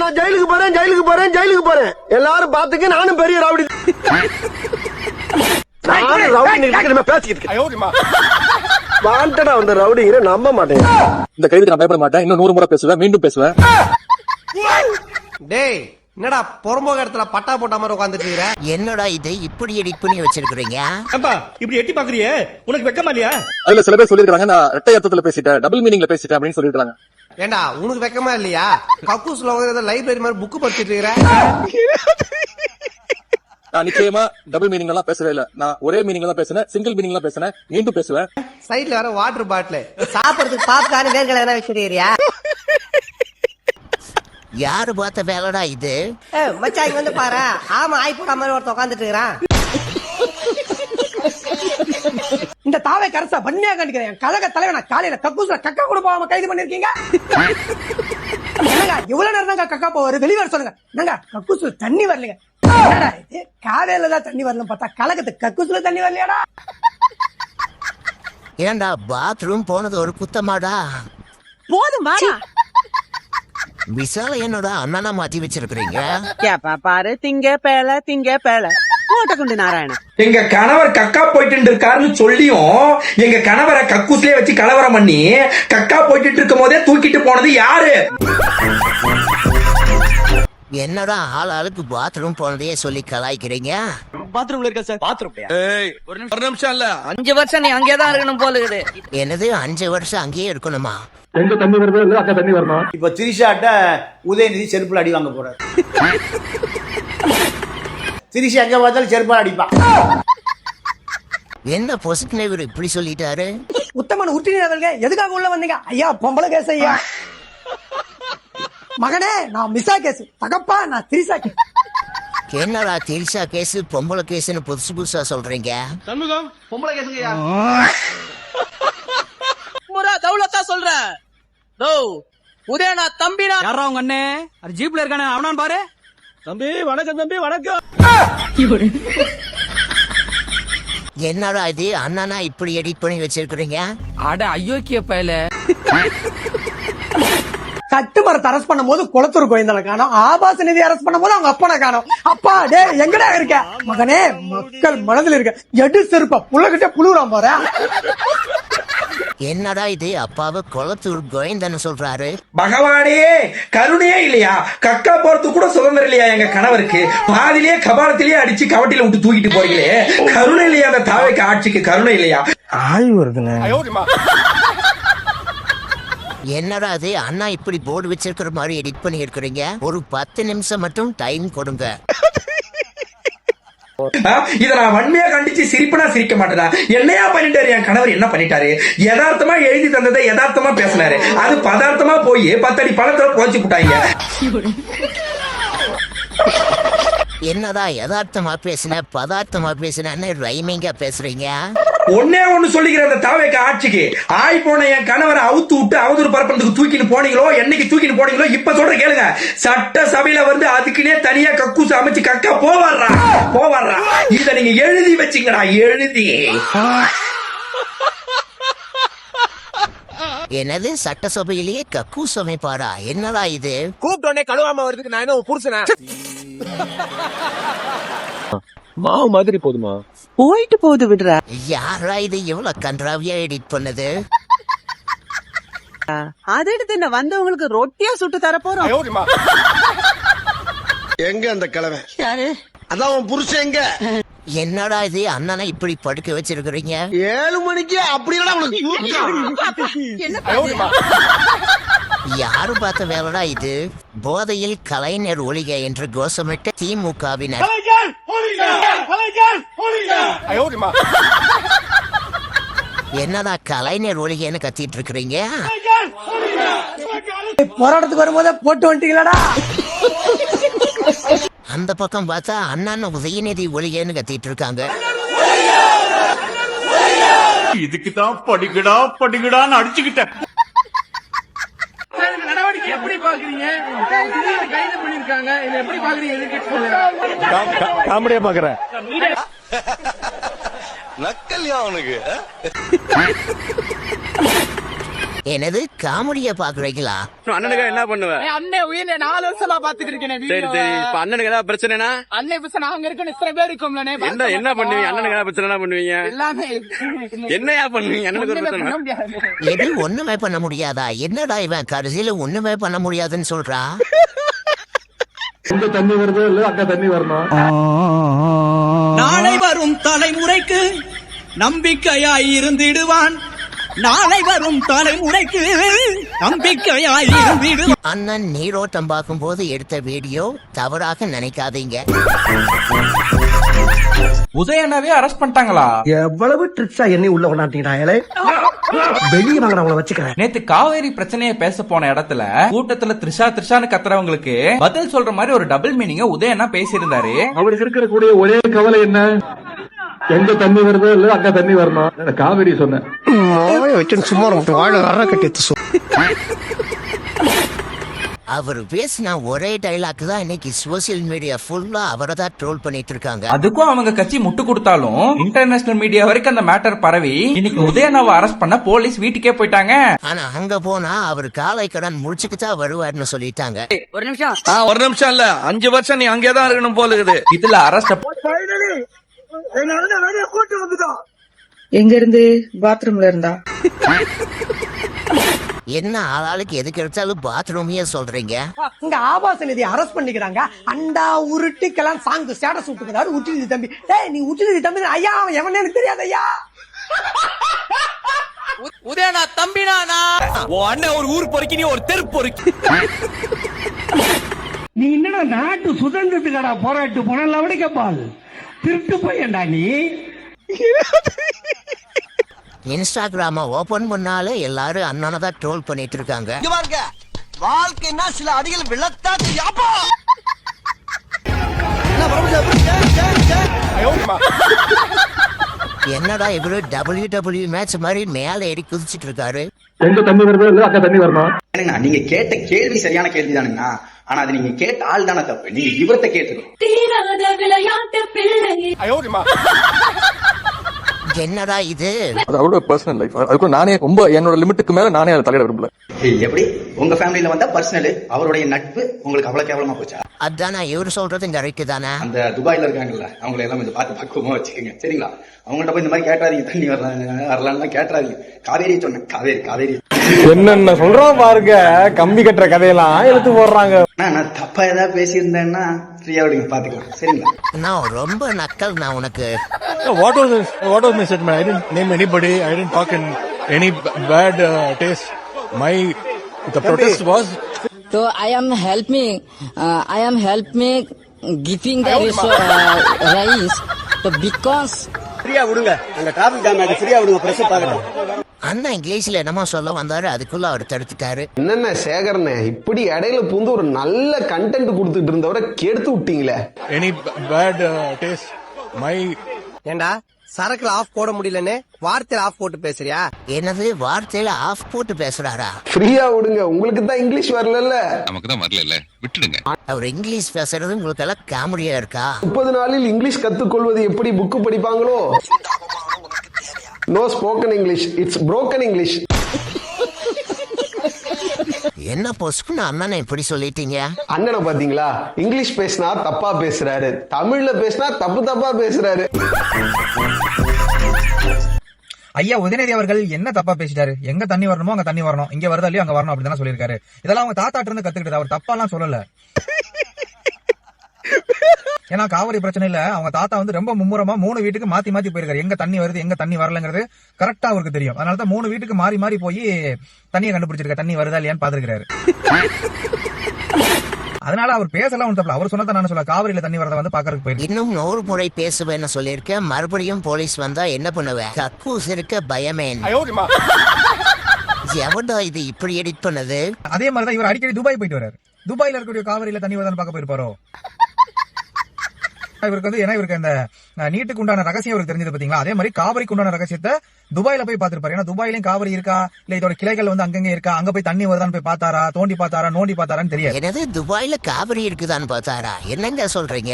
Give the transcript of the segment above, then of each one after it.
நான் ஜெயிலுக்கு போறேன் எல்லாரும் பாத்துக்க. நானும் பெரிய ரவுடி. நானும் ரவுடி பேசிக்கிட்டு வாண்டடா வந்த ரவுடிங்கிற நம்ப மாட்டேன். இந்த கைதுக்கு நான் பயப்பட மாட்டேன். இன்னும் 100 முறை பேசுவேன், மீண்டும் பேசுவேன். டேய் என்னடா பொறம்போக இடத்துல பட்டா போட்ட மாதிரி உட்காந்துட்டு இருக்கற? என்னடா இது இப்படி எடிட் பண்ணி வச்சிருக்கீங்க? அப்பா இப்படி எட்டி பாக்குறியே, உனக்கு வெக்கமா இல்லையா? அதுல சில பேர் சொல்லிருக்காங்க நான் இரட்டை அர்த்தத்துல பேசிட்டேன், டபுள் மீனிங்ல பேசிட்டேன் அப்படின்னு சொல்லிருக்காங்க. ஏண்டா உனக்கு வெக்கமா இல்லையா? கக்கூஸ்ல லைப்ரரி மாதிரி புக் படிச்சிட்டு இருக்கற. நான் நிச்சயமா டபுள் மீனிங் எல்லாம் பேசவே இல்ல. நான் ஒரே மீனிங்ல தான் பேசுனேன், சிங்கிள் மீனிங்ல தான் பேசுனேன், மீண்டும் பேசுவேன். சைடுல வர வாட்டர் பாட்டில் சாப்பிடுறதுக்கு பாப்கார்ன் வேர்க்கடலை எதனா வச்சிருக்கியா? யாரு பார்த்த வேலைடா இது? மச்சான் இங்க வந்து பாரு. ஆமா ஆய் போட மாதிரி ஒருத்த உட்காந்துட்டு இருக்கிறான். இந்த தாவை கரசா பண்ணியா கண்டிக்கிறேன். கழக தலைவன் காலையில கக்கூஸ்ல கக்கா கூட போகாம கைது பண்ணிருக்கீங்க. என்னங்க இவ்வளவு நேரம் தாங்க கக்கா போவாரு, வெளியே வர சொல்லுங்க. என்னங்க கக்கூஸ்ல தண்ணி வரலங்க. என்னடா இது காலையில தான் தண்ணி வரணும் பார்த்தா கழகத்துக்கு கக்கூஸ்ல தண்ணி வரலையாடா? ஏண்டா பாத்ரூம் போனது ஒரு குத்தமாடா? போதுமா விசால என்னோட அண்ணனா மாத்தி வச்சிருக்கீங்க. பாரு திங்க பேல கோட்டக்குண்டு நாராயண. எங்க கணவர் கக்கா போயிட்டு இருக்காருன்னு சொல்லியும் எங்க கணவரை கக்கூஸ்லயே வச்சு கலவரம் பண்ணி கக்கா போயிட்டு இருக்கும் போதே தூக்கிட்டு போனது யாரு? என்னடா ஆளுக்கு பாத்ரூம் போனதையே சொல்லி கலாய்க்கிறீங்க. பாத்ரூம்ல இருக்கா சார்? பாத்ரூம் ஒரு நிமிஷம் இல்ல, 5 வருஷம் நீ அங்கேதான் இருக்கணும் போல இருக்குது. என்னது 5 வருஷம் அங்கேயே இருக்கணுமா? எங்க தண்ணி வருது இல்ல அக்கா தண்ணி வரணும். இப்ப திரிஷாட்ட உதயநிதி செருப்புல அடி வாங்க போறாரு. திரிஷா எங்க பார்த்தாலும் செருப்பால் அடிப்பா. என்ன பொசிஷன் இவர் இப்படி சொல்லிட்டாரு? உத்தமன் உறுப்பினர்களுக்கு எதுக்காக உள்ள வந்தீங்க? ஐயா பொம்பளை கேஸ் ஐயா. மகனே நான் மிஸ்ஸா கேஸ், தகப்பா நான் திரிசா கேஸ். என்னடா திரிஷா கேஸ் பொம்பளை கேஸ்னு புதுசா சொல்றீங்க? சண்முகம் பொம்பளை கேசுங்கய்யா. முரா தௌலத்தா சொல்றேன். டோ உதயனா தம்பிடா. யாரா உங்க அண்ணே? அது ஜீப்ல இருக்கானே அவனான் பாரு. தம்பி வணக்கம், தம்பி வணக்கம். என்னடா இது அண்ணனா இப்படி எடிட் பண்ணி வச்சிருக்கீங்க? அட ஐயோக்கிய பயல. கட்டு மரத்தை அரெஸ்ட் பண்ணும் போது குளத்தூர் கோயந்தனை காணோம், ஆபாச நிதி அரெஸ்ட் பண்ணும் போது அவங்க அப்பனை காணோம். அப்பா டே எங்கடா இருக்க மகனே? மக்கள் மனதில் இருக்க எடு செருப்பா புள்ளகிட்ட புழுறான் போற. என்னடா இது அப்பாவை குளத்தூர் கோயந்தன்னு சொல்றாரு? பகவானே கருணையே இல்லையா? கக்கா போறதுக்கு கூட சுதந்திரம் இல்லையா எங்க கணவருக்கு? பாதிலேயே கபாலத்திலேயே அடிச்சு கவட்டில விட்டு தூக்கிட்டு போறீங்களே, கருணை இல்லையா? அந்த தாவைக்கு ஆட்சிக்கு கருணை இல்லையா? ஆய் வருதுங்க. என்னடா அது அண்ணா இப்படி போர்டு வச்சிருக்கிற மாதிரி எடிட் பண்ணி இருக்கிறீங்க? ஒரு 10 நிமிஷம் மட்டும் டைம் கொடுங்க. இத நான் வன்மையா கண்டிச்சு சிரிப்பனா சிரிக்க மாட்டேதா? என்னையா பண்ணிட்டாரு என் கணவர்? என்ன பண்ணிட்டாரு? யதார்த்தமா எழுதி தந்ததை யதார்த்தமா பேசினாரு, அது பதார்த்தமா போய் 10 அடி பழத்துல போச்சு போட்டாங்க. என்னடா யதார்த்தமா பேசின பதார்த்தமா பேசினு ரைமிங்கா பேசுறீங்க? ஒன்னே ஒண்ணு சொல்லிக்கிற அந்த தாவேக்கு ஆட்சிக்கு ஆய் போன என் கணவரை அவுத்து விட்டு அவதூறு பரப்புறதுக்கு தூக்கின்னு போனீங்களோ, என்னைக்கு தூக்கின்னு போனீங்களோ இப்ப சொல்ற கேளுங்க. சட்ட சபையில வந்து அதுக்குன்னே தனியா கக்கூஸ் அமைச்சு கக்கா போவாடுறா. இத நீங்க எழுதி வச்சுங்கடா, எழுதி. என்னது சட்டசபையிலேயே கக்கூஸ் அமைப்பாரா? என்னடா இது? கூப்பிட்டோன்னே கழுவாம வருதுக்கு நான் என்ன புருஷனா? மாவு மாதிரி போதுமா? போயிட்டு போகுது விடுற. யாரா இது எவ்வளவு கன்றாவியா எடிட் பண்ணது? அதை எடுத்து என்ன வந்தவங்களுக்கு ரொட்டியா சுட்டு தர போறோம். எங்க அந்த கிழமை? யாரு? அதான் உன் புருஷன் எங்க? என்னடா இது அண்ணனை இப்படி படுக்க வச்சிருக்கிறீங்க? 7 மணிக்கு அப்படி யாரு பார்த்த வேலைடா இது? போதையில் கலைஞர் ஒழிக என்று கோஷமிட்ட திமுகவினர். என்னடா கலைஞர் ஒழிகன்னு கத்திட்டு இருக்கிறீங்க? போராட்டத்துக்கு வரும்போது போட்டு வந்துட்டீங்களாடா? அந்த பக்கம் பார்த்தா அண்ணா உதயநிதி ஒழிகன்னு கத்திட்டு இருக்காங்க. இதுக்குதான் படிக்கடான்னு அடிச்சுக்கிட்டேன். நடவடிக்கை எப்படி பாக்குறீங்க? கைது பண்ணிருக்காங்க, இதை எப்படி பாக்குறீங்க? காமெடியா பாக்குறேன். நக்கல்யா அவனுக்கு. எனது காமெடிய பாக்குறீங்களா? அண்ணனுக்கு என்ன பண்ணுவ? அண்ணன் உயிர் 4 வருஷமா பாத்துக்கிட்டு இருக்கேன். சரி சரி, இப்ப அண்ணனுக்கு ஏதாவது பிரச்சனைனா? அண்ணன் பிரச்சனை அங்க இருக்கணும், இத்தனை பேர் இருக்கோம்லனே. என்ன பண்ணுவீங்க? அண்ணனுக்கு ஏதாவது பிரச்சனை பண்ணுவீங்க? எல்லாமே என்னையா பண்ணுவீங்க? அண்ணனுக்கு ஒரு பிரச்சனை. எது ஒண்ணுமே பண்ண முடியாதா? என்னடா இவன் கடைசியில ஒண்ணுமே பண்ண முடியாதுன்னு சொல்றா? எங்க தண்ணி வருதோ இல்ல அங்க தண்ணி வரணும். நாளை வரும் தலைமுறைக்கு நம்பிக்கையாய் இருந்திடுவான். நாளை வரும் தலைமுறைக்கு நம்பிக்கையாய் இருந்திடுவான். அண்ணன் நீரோட்டம் பார்க்கும் போது எடுத்த வீடியோ தவறாக நினைக்காதீங்க. உதயனாவே அரெஸ்ட் பண்ணிட்டாங்களா? எவ்வளவு ட்ரிக்ஸா என்னை உள்ள கொண்டாட்டீங்களே. வெளியே வாங்க, அவங்கள வச்சுக்கிறேன். நேத்து காவேரி பிரச்சனையை பேச போன இடத்துல கூட்டத்துல த்ரிஷான்னு கத்துறவங்களுக்கு பதில் சொல்ற மாதிரி ஒரு டபுள் மீனிங்க உதயனா பேசியிருந்தாரு. அவருக்கு இருக்கிற கூடிய ஒரே கவலை என்ன? எங்க தண்ணி வருதோ இல்ல அங்க தண்ணி வரணும். காவேரி சொன்னேன். சும்மா வாழ வர கட்டி அவர் பேசின ஒரே டைலாக் தான் இன்னைக்கு சோசியல் மீடியா ஃபுல்லா அவரை தான் ட்ரோல் பண்ணிட்டு இருக்காங்க. அதுக்கும் அவங்க கட்சி முட்டு கொடுத்தாலும் இன்டர்நேஷனல் மீடியா வரைக்கும் அந்த மேட்டர் பரவி இன்னைக்கு உதயனாவை அரெஸ்ட் பண்ண போலீஸ் வீட்டுக்கே போயிட்டாங்க. ஆனா அங்க போனா அவர் காலை கடன் முடிச்சுக்கிட்டா வருவாருன்னு சொல்லிட்டாங்க. ஒரு நிமிஷம். ஒரு நிமிஷம் இல்ல, 5 வருஷம் நீ அங்கேதான் இருக்கணும் போல இருக்குது. இதுல அரெஸ்ட் எங்க இருந்து? பாத்ரூம்ல இருந்தா? என்ன ஆளாளுக்கு எதுக்கு எடுத்தாலும் பாத்ரூமையே சொல்றீங்க? இங்க ஆபாச நிதி அரெஸ்ட் பண்ணிக்கிறாங்க. அண்டா உருட்டிக்கெல்லாம் சாங் ஸ்டேட்டஸ் விட்டுக்கிறாரு. உச்சிநிதி தம்பி, டேய் நீ உச்சிநிதி தம்பி ஐயா, அவன் எவனே எனக்கு தெரியாது ஐயா. உதயனா தம்பினா உன் அண்ணன் ஒரு ஊர் பொறுக்கி, நீ ஒரு தெரு பொறுக்கி. நீ என்னடா நாட்டு சுதந்திரத்துக்காடா போராட்டு போன லவடிக்கப்பால் திருட்டு போயண்டா நீ. இன்ஸ்டாகிராம ஓபன் பண்ணாலே எல்லாரும் அண்ணனை தான் ட்ரோல் பண்ணிட்டு இருக்காங்க. வாழ்க்கைன்னா சில அடிகள் விழத்தான். என்னடா இவரு WWE மேட்ச் மாதிரி மேல ஏறி குதிச்சிட்டு இருக்காரு. எங்க தண்ணி வருதோ இல்ல அங்க தண்ணி வரணும். நீங்க கேட்ட கேள்வி சரியான கேள்வி தானுங்கண்ணா. ஆனா அது நீங்க கேட்ட ஆள் தானே தப்பு. நீங்க இவரத்தை கேட்டுக்கணும். என்னடா இது? அது அவரோட பர்சனல் லைஃப். அதுக்கு நானே ரொம்ப என்னோட லிமிட்டுக்கு மேல நானே அதை தலையிட விரும்பல. எப்படி உங்க ஃபேமிலில வந்தா பர்சனல், அவருடைய நட்பு உங்களுக்கு அவ்வளவு கேவலமா போச்சா? அதானா இவரு சொல்றது கரெக்ட் தானே? அந்த துபாயில இருக்காங்கல்ல, அவங்களை எல்லாம் கொஞ்சம் பார்த்து பக்குவமா வச்சுக்கோங்க சரிங்களா? அவங்கள்ட்ட போய் இந்த மாதிரி கேட்டாதீங்க, தண்ணி வரலாம்னா கேட்டாதீங்க. காவேரி சொன்னேன், காவேரி என்னென்ன சொல்றோம் பாருங்க. கம்பி கட்டுற கதையெல்லாம் எடுத்து போடுறாங்க. நான் தப்பா ஏதாவது பேசியிருந்தேன்னா ஃப்ரீயா விடுங்க, பாத்துக்கலாம் சரிங்களா? நான் ரொம்ப நக்கல். நான் உனக்கு What was my statement? I didn't name anybody. I didn't talk in any bad taste. The protest was. So I am helping giving the rice. So because ஃப்ரீயா விடுங்க, அந்த டிராபிக் ஜாம் ஆயிடுச்சு. ஃப்ரீயா விடுங்க, பிரஸ் பார்க்கட்டும். அண்ணா இங்கிலீஷ்ல என்னமோ சொல்ல வந்தாரு, அதுக்குள்ள அவர் தடுத்துட்டாரு. என்னென்ன சேகரனே, இப்படி இடையில பூந்து ஒரு நல்ல கண்டென்ட் கொடுத்துட்டு இருந்தவரை கெடுத்து விட்டீங்களே. Any bad taste. ஏண்டா சரக்குல ஆஃப் போட முடியலன்னு வார்த்தையில ஆஃப் போட்டு பேசுறியா? என்னது வார்த்தையில ஆஃப் போட்டு பேசுறாரா? ஃப்ரீயா விடுங்க, உங்களுக்கு தான் இங்கிலீஷ் வரல. நமக்கு தான் வரல, விட்டுடுங்க. அவர் இங்கிலீஷ் பேசுறது உங்களுக்கு எல்லாம் காமெடியா இருக்கா? 30 நாளில் இங்கிலீஷ் கத்துக்கொள்வது எப்படி புக்கு படிப்பாங்களோ? No spoken English, it's broken English. என்ன பொசுக்குன்னு அண்ணனை இப்படி சொல்லிட்டீங்க? அண்ணனை பாத்தீங்களா, இங்கிலீஷ் பேசினா தப்பா பேசுறாரு, தமிழ்ல பேசினா தப்பா பேசுறாரு. ஐயா உதயநிதி அவர்கள் என்ன தப்பா பேசிட்டாரு? எங்க தண்ணி வரணுமோ அங்க தண்ணி வரணும், இங்க வருதா இல்லையோ அங்க வரணும் அப்படின்னு சொல்லியிருக்காரு. இதெல்லாம் அவங்க தாத்தாட்ட இருந்து கத்துக்கிட்டது. அவர் தப்பாலாம் சொல்லல. ஏன்னா காவிரி பிரச்சனை இல்ல, அவங்க தாத்தா வந்து ரொம்ப மும்முரமா 3 வீட்டுக்கு மாத்தி போயிருக்காரு. எங்க தண்ணி வருது எங்க தண்ணி வரலங்கிறது கரெக்டா அவருக்கு தெரியும். அதனாலதான் 3 வீட்டுக்கு மாறி போய் தண்ணியை கண்டுபிடிச்சிருக்காரு, தண்ணி வருதா இல்லையான்னு பாத்துருக்காரு. அதனால அவர் பேசலாம் ஒன்று தப்பல. அவர் சொன்னதை நான் சொல்ல, காவிரியில தண்ணி வரத வந்து பாக்கறதுக்கு போயிருக்கு. இன்னும் 100 முறை பேசுவேன்னு சொல்லியிருக்கேன். மறுபடியும் போலீஸ் வந்தா என்ன பண்ணுவேன்? கக்கூஸ் இருக்க பயமே. எவன்டா இது இப்படி எடிட் பண்ணது? அதே மாதிரிதான் இவர் அடிக்கடி துபாய் போயிட்டு வர்றாரு. துபாயில இருக்கக்கூடிய காவிரியில தண்ணி வருதான்னு பார்க்க போயிருப்பாரோ? இவருக்கு வந்து ஏன்னா இவருக்கு அந்த நீட்டுக்கு உண்டான ரகசியம் இவருக்கு தெரிஞ்சது பாத்தீங்களா? அதே மாதிரி காவிரிக்கு உண்டான ரகசியத்தை துபாயில போய் பாத்துருப்பாரு. ஏன்னா துபாயிலையும் காவிரி இருக்கா இல்ல இதோட கிளைகள் வந்து அங்கங்க இருக்கா, அங்க போய் தண்ணி வருதான்னு போய் பாத்தாரா, தோண்டி பாத்தாரா, நோண்டி பாத்தாரான்னு தெரியாது. என்னது துபாயில காவிரி இருக்குதான்னு பார்த்தாரா? என்னங்க சொல்றீங்க?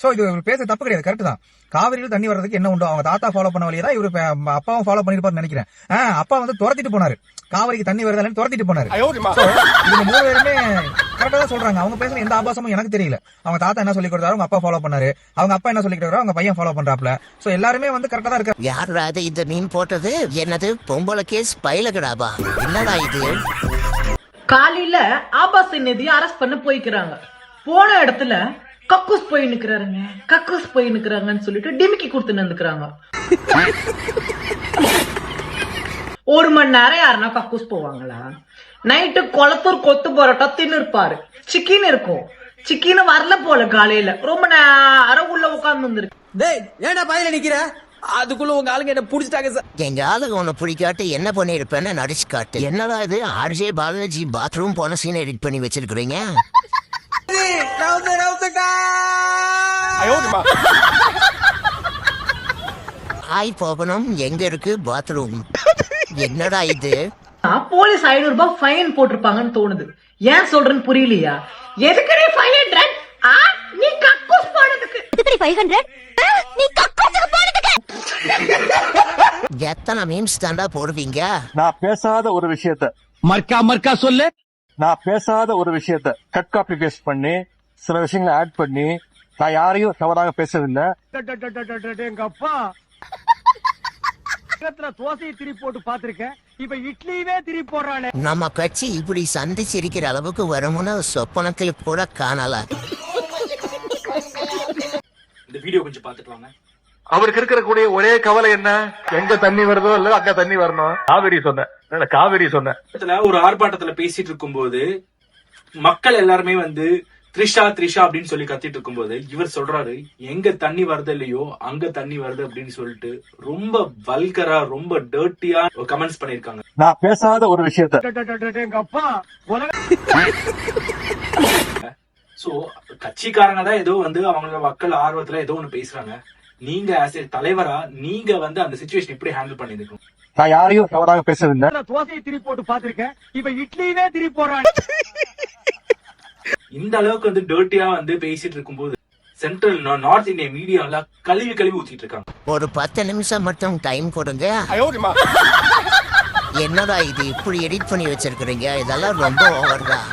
சோ இது பேச தப்பு கிடையாது, கரெக்ட் தான். காவிரியில தண்ணி வர்றதுக்கு என்ன உண்டோ அவங்க தாத்தா ஃபாலோ பண்ண வழியா தான் இவரு அப்பாவும் ஃபாலோ பண்ணிருப்பாருன்னு நினைக்கிறேன். அப்பா வந்து துரத்திட்டு போனாரு, காவிரிக்கு தண்ணி வருதான்னு துரத்திட்டு போனாரு. இவங்க 3 பேருமே கரெக்டா தான் சொல்றாங்க. அவங்க பேசுற எந்த ஆபாசமும் எனக்கு தெரியல. அவங்க தாத்தா என்ன சொல்லி கொடுத்தாரு, அவங்க அப்பா ஃபாலோ பண்ணாரு, அவங்க அப்பா என்ன சொல்லி கொடுத்தாரு, அவங்க பையன் ஃபாலோ பண்றாப்ல. சோ எல்லாருமே வந்து கரெக்டா தான் இருக்காரு. யாராவது இந்த மீன் போட்டது? என்னது பொம்பளை கேஸ் பயிலகடாபா? என்னடா இது? காலையில ஆபாச நிதி அரெஸ்ட் பண்ண போய்க்கிறாங்க. போன இடத்துல கக்கூஸ் போய் நிக்கிறாருங்க, கக்கூஸ் போய் நிக்கிறாங்கன்னு சொல்லிட்டு டிமிக்கி கொடுத்து நின்னுக்கிறாங்க. 1 மணி நேரம் யாருன்னா கக்கூஸ் போவாங்களா? நைட்டு குளத்தூர் கொத்து பரோட்டா தின்னு இருப்பாரு, சிக்கன் இருக்கும். சிக்கன் வரல போல காலையில ரொம்ப நேரம் உள்ள உட்கார்ந்து வந்துருக்கு. டேய் ஏன்டா பாயில நிக்கிற? அதுக்குள்ள உங்க ஆளுங்க என்ன புடிச்சிட்டாங்க சார். எங்க ஆளுங்க உன்னை பிடிக்காட்டு என்ன பண்ணிருப்பேன்னு நடிச்சு காட்டு. என்னடா இது ஆர்ஜே பாலாஜி பாத்ரூம் போன சீன் எடிட் பண்ணி வச்சிருக்கீங்க? ஆய் போகணும், எங்க இருக்கு பாத்ரூம்? என்னடா இது? போலீஸ் 500 ரூபாய் ஃபைன் போட்டிருப்பாங்கன்னு தோணுது. ஏன் சொல்றேன்னு புரியலையா? எதுக்கு நீ 500? நீ கக்கூஸ் போனதுக்கு. எதுக்கு 500? நீ கக்கூஸ்க்கு போனதுக்கு. எத்தனை மீம்ஸ் தாண்டா போடுவீங்க? நான் பேசாத ஒரு விஷயத்த மர்க்கா சொல்லு. நான் பேசாத ஒரு விஷயத்த கட் காப்பி பேஸ்ட் பண்ணி சில விஷயங்களை ஆட் பண்ணி நான் யாரையும் தவறாக பேசவில்லை. எங்க அப்பா தோசையை திருப்பி போட்டு பாத்திருக்கேன், இப்ப இட்லியவே திருப்பி போடுறானே. நம்ம கட்சி இப்படி சந்திச்சிருக்கிற அளவுக்கு வருமுன்னு சொப்பனத்தில் கூட காணல. இந்த வீடியோ கொஞ்சம் பாத்துட்டு வாங்க. அவருக்கு இருக்கக்கூடிய ஒரே கவலை என்ன? எங்க தண்ணி வருதோ இல்ல அங்க தண்ணி வரணும். காவிரி சொன்ன ஒரு ஆர்ப்பாட்டத்துல பேசிட்டு இருக்கும்போது மக்கள் எல்லாருமே வந்து த்ரிஷா அப்படின்னு சொல்லி கத்திட்டு இருக்கும்போது இவர் சொல்றாரு, எங்க தண்ணி வருது இல்லையோ அங்க தண்ணி வருது அப்படின்னு சொல்லிட்டு ரொம்ப வல்கரா ரொம்ப டர்ட்டியா கமெண்ட்ஸ் பண்ணிருக்காங்க. நான் பேசாத ஒரு விஷயத்த எங்க அப்பா சோ கட்சிக்காரங்க தான் ஏதோ வந்து அவங்களோட மக்கள் ஆர்வத்துல ஏதோ ஒண்ணு பேசுறாங்க. நீங்க ஆஸ் ஏ தலைவரா நீங்க வந்து அந்த சிச்சுவேஷன் எப்படி ஹேண்டில் பண்ணிருக்கோம்? நான் யாரையும் தவறாக பேசவில்லை. தோசையை திருப்பி போட்டு பாத்திருக்கேன், இப்ப இட்லியவே திருப்பி போடுறானே. இந்த அளவுக்கு வந்து டர்ட்டியா வந்து பேசிட்டு இருக்கும்போது சென்ட்ரல் நார்த் இந்தியா மீடியால கழுவி ஊத்திட்டு இருக்காங்க. ஒரு 10 நிமிஷம் மட்டும் டைம் கொடுங்க. என்னடா இது இப்படி எடிட் பண்ணி வச்சிருக்கீங்க? இதெல்லாம் ரொம்ப ஓவர் தான்.